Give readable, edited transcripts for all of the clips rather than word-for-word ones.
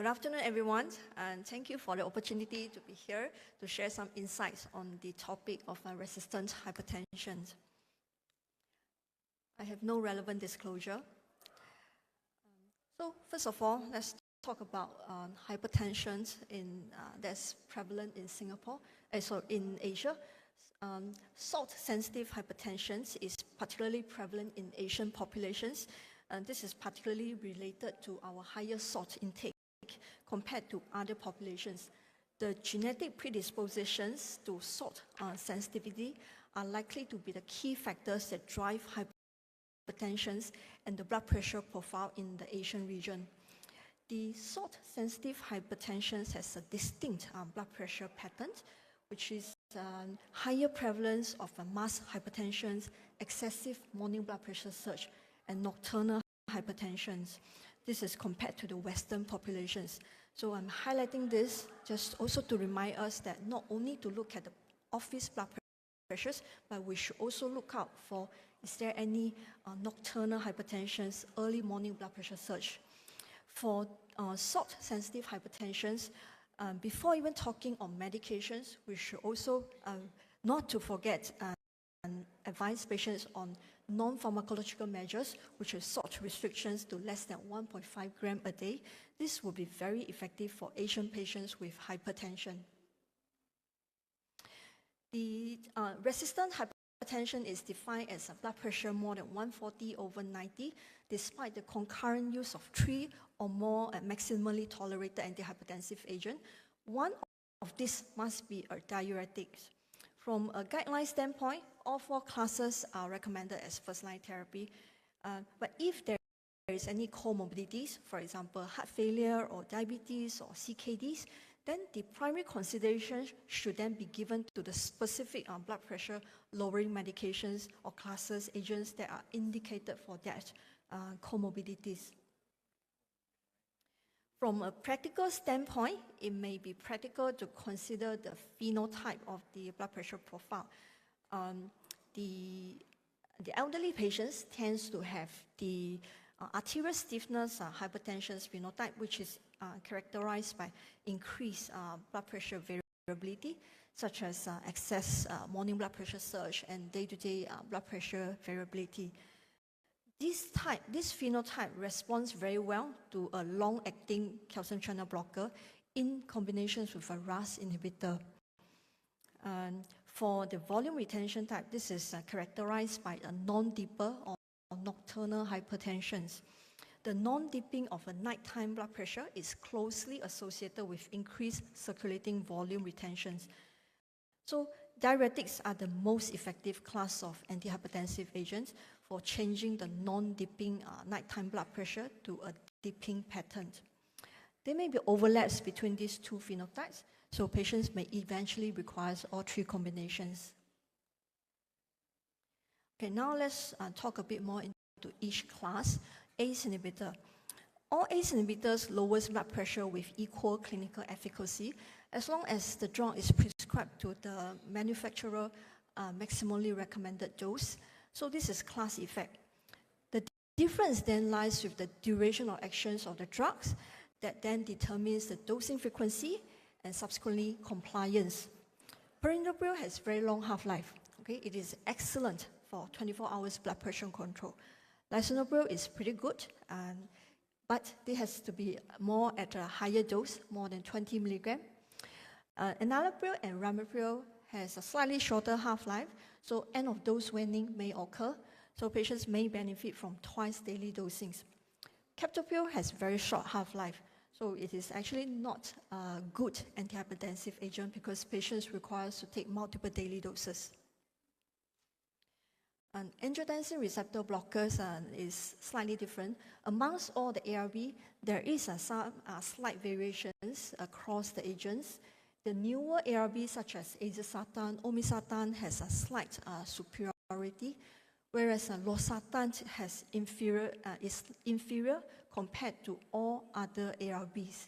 Good afternoon, everyone, and thank you for the opportunity to be here to share some insights on the topic of resistant hypertension. I have no relevant disclosure. So first of all, let's talk about hypertension that's prevalent in Singapore, in Asia. Salt-sensitive hypertension is particularly prevalent in Asian populations, and this is particularly related to our higher salt intake compared to other populations. The genetic predispositions to salt sensitivity are likely to be the key factors that drive hypertension and the blood pressure profile in the Asian region. The salt-sensitive hypertension has a distinct blood pressure pattern, which is higher prevalence of mass hypertension, excessive morning blood pressure surge, and nocturnal hypertension. This is compared to the Western populations. So I'm highlighting this just also to remind us that not only to look at the office blood pressures, but we should also look out for is there any nocturnal hypertension, early morning blood pressure surge. For salt-sensitive hypertension, before even talking on medications, we should also not to forget and advise patients on non-pharmacological measures, which is salt restrictions to less than 1.5 grams a day. This will be very effective for Asian patients with hypertension. The resistant hypertension is defined as a blood pressure more than 140/90, despite the concurrent use of 3 or more maximally tolerated antihypertensive agent. One of these must be a diuretic. From a guideline standpoint, all 4 classes are recommended as first-line therapy. But if there is any comorbidities, for example, heart failure or diabetes or CKDs, then the primary consideration should then be given to the specific blood pressure lowering medications or classes, agents that are indicated for that comorbidities. From a practical standpoint, it may be practical to consider the phenotype of the blood pressure profile. The elderly patients tends to have the arterial stiffness hypertension phenotype, which is characterized by increased blood pressure variability, such as excess morning blood pressure surge and day-to-day blood pressure variability. This phenotype responds very well to a long-acting calcium channel blocker in combination with a RAS inhibitor. For the volume retention type, this is characterized by a non-dipper or nocturnal hypertension. The non-dipping of a nighttime blood pressure is closely associated with increased circulating volume retentions. So diuretics are the most effective class of antihypertensive agents for changing the non-dipping nighttime blood pressure to a dipping pattern. There may be overlaps between these 2 phenotypes, so patients may eventually require all 3 combinations. Okay, now let's talk a bit more into each class. ACE inhibitor. All ACE inhibitors lowers blood pressure with equal clinical efficacy as long as the drug is prescribed to the manufacturer maximally recommended dose. So this is class effect. The difference then lies with the duration of actions of the drugs that then determines the dosing frequency and subsequently compliance. Perindopril has very long half-life. Okay, it is excellent for 24 hours blood pressure control. Lisinopril is pretty good, but it has to be more at a higher dose, more than 20 milligrams. Enalapril and ramipril has a slightly shorter half-life, so end of dose waning may occur, so patients may benefit from twice daily dosings. Captopril has very short half-life, so it is actually not a good antihypertensive agent because patients require to take multiple daily doses. And angiotensin receptor blockers is slightly different. Amongst all the ARB, there is some slight variations across the agents. The newer ARB, such as azacitidine, olmesartan, has a slight superiority, whereas losartan is inferior compared to all other ARBs.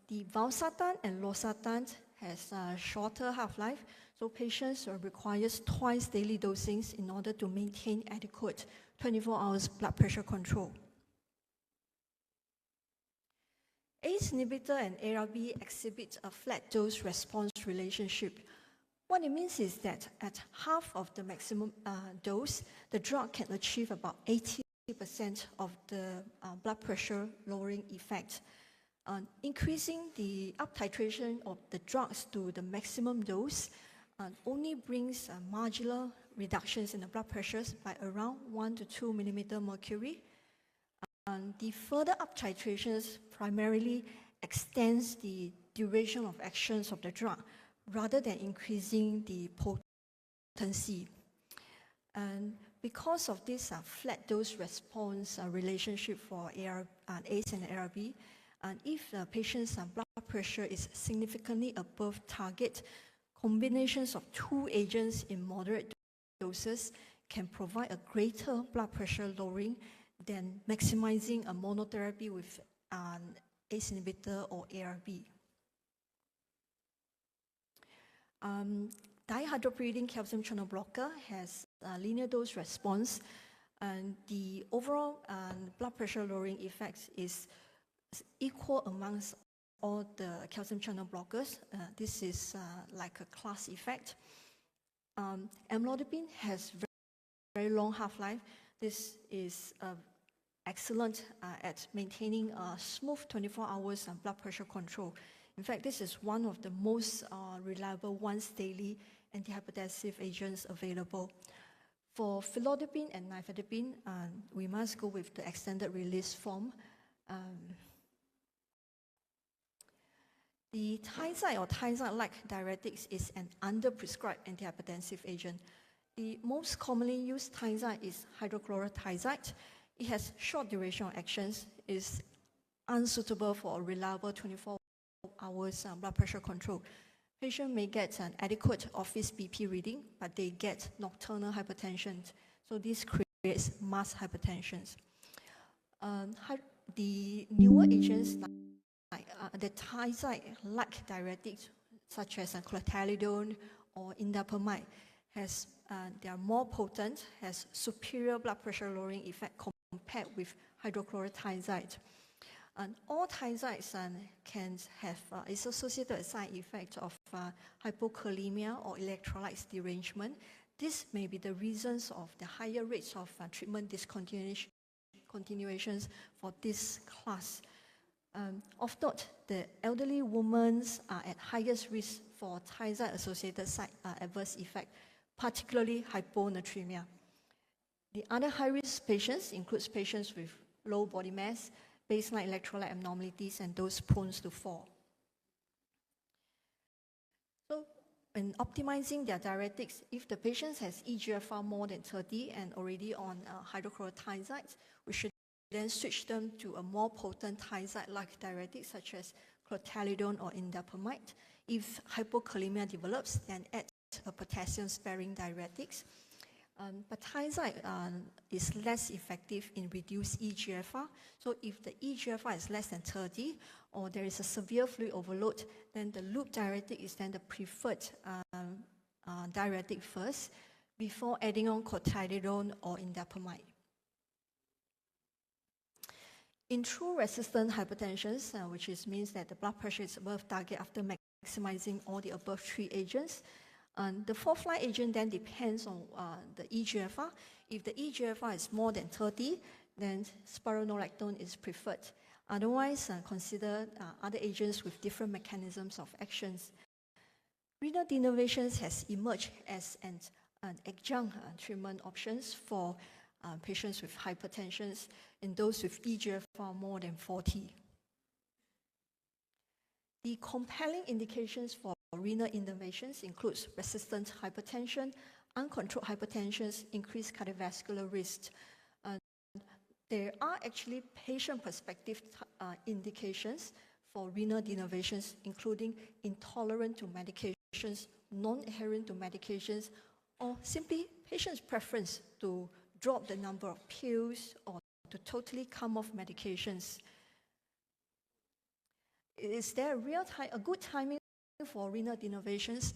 The valsartan and losartan has a shorter half-life, so patients requires twice daily dosings in order to maintain adequate 24 hours blood pressure control. ACE inhibitor and ARB exhibit a flat dose response relationship. What it means is that at half of the maximum dose, the drug can achieve about 80% of the blood pressure lowering effect. Increasing the up titration of the drugs to the maximum dose only brings marginal reductions in the blood pressures by around 1 to 2 millimeter mercury. The further up titrations primarily extends the duration of actions of the drug rather than increasing the potency. And because of this flat dose response relationship for ACE and ARB, and if the patient's blood pressure is significantly above target, combinations of two agents in moderate doses can provide a greater blood pressure lowering than maximizing a monotherapy with an ACE inhibitor or ARB. Dihydropyridine calcium channel blocker has a linear dose response, and the overall blood pressure lowering effects is equal amongst all the calcium channel blockers. This is like a class effect. Amlodipine has very long half-life. This is excellent at maintaining a smooth 24 hours blood pressure control. In fact, this is one of the most reliable once-daily antihypertensive agents available. For felodipine and nifedipine, we must go with the extended release form. The thiazide or thiazide-like diuretics is an underprescribed antihypertensive agent. The most commonly used thiazide is hydrochlorothiazide. It has short duration of actions, is unsuitable for a reliable 24 hours blood pressure control. Patient may get an adequate office BP reading, but they get nocturnal hypertension. So this creates mass hypertension. The newer agents like the thiazide-like diuretics, such as clothalidone or indapamide, they are more potent, has superior blood pressure lowering effect compared with hydrochlorothiazide. And all thiazides can have is associated with side effect of hypokalemia or electrolytes derangement. This may be the reasons of the higher rates of treatment discontinuations for this class. Of note, the elderly women are at highest risk for thiazide-associated side adverse effect, particularly hyponatremia. The other high-risk patients includes patients with low body mass, baseline electrolyte abnormalities, and those prone to fall. So, in optimizing their diuretics, if the patient has eGFR more than 30 and already on hydrochlorothiazides, we should then switch them to a more potent thiazide-like diuretic such as clothalidone or indapamide. If hypokalemia develops, then add a potassium-sparing diuretics. But thiazide is less effective in reduced eGFR. So if the eGFR is less than 30 or there is a severe fluid overload, then the loop diuretic is then the preferred diuretic first before adding on clothalidone or indapamide. In true resistant hypertension, which means that the blood pressure is above target after maximizing all the above three agents, the fourth-line agent then depends on the eGFR. If the eGFR is more than 30, then spironolactone is preferred. Otherwise, consider other agents with different mechanisms of actions. Renal denervation has emerged as an adjunct treatment options for patients with hypertension and those with eGFR more than 40. The compelling indications for renal innervations includes resistant hypertension, uncontrolled hypertension, increased cardiovascular risk. There are actually patient-perspective indications for renal denervations, including intolerant to medications, non-adherent to medications, or simply patient's preference to drop the number of pills or to totally come off medications. Is there a good timing for renal denervations?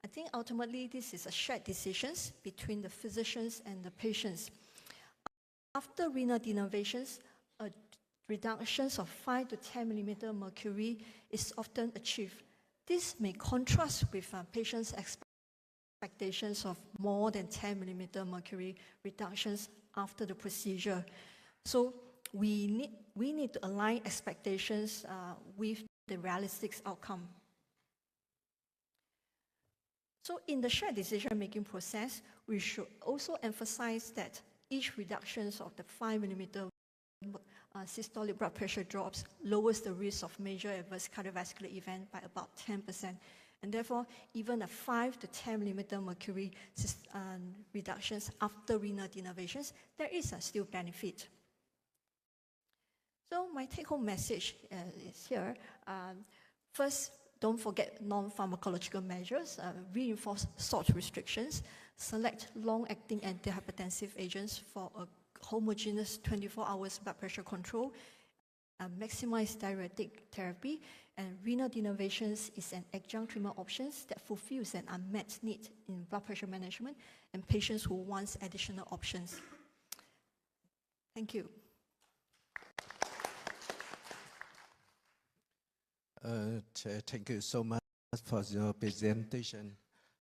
I think ultimately this is a shared decision between the physicians and the patients. After renal denervations, a reductions of 5 to 10 millimeter mercury is often achieved. This may contrast with patients' expectations of more than 10 millimeter mercury reductions after the procedure. So we need to align expectations with the realistic outcome. So in the shared decision-making process, we should also emphasize that each reduction of the 5 millimeter systolic blood pressure drops lowers the risk of major adverse cardiovascular event by about 10%. And therefore, even a 5 to 10 millimeter mercury reductions after renal denervations, there is still benefit. So my take-home message is here. First, don't forget non-pharmacological measures, reinforce salt restrictions, select long-acting antihypertensive agents for a homogeneous 24 hours blood pressure control, maximize diuretic therapy, and renal denervations is an adjunct treatment option that fulfills an unmet need in blood pressure management and patients who want additional options. Thank you. Thank you so much for your presentation.